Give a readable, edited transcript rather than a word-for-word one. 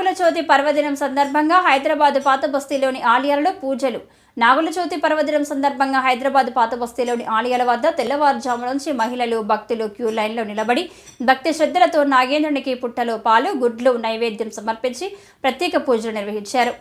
నాగుల చవితి పర్వదినం సందర్భంగా హైదరాబాద్ పాత బస్తీలోని ఆలయాలలో పూజలు. నాగుల చవితి పర్వదినం సందర్భంగా హైదరాబాద్ పాత బస్తీలోని ఆలయాల వద్ద తెల్లవారుజాము నుంచి మహిళలు భక్తులు క్యూ లైన్లో నిలబడి భక్తి శ్రద్ధలతో నాగేంద్రునికి పుట్టలో పాలు గుడ్లు నైవేద్యం సమర్పించి ప్రత్యేక పూజలు నిర్వహించారు.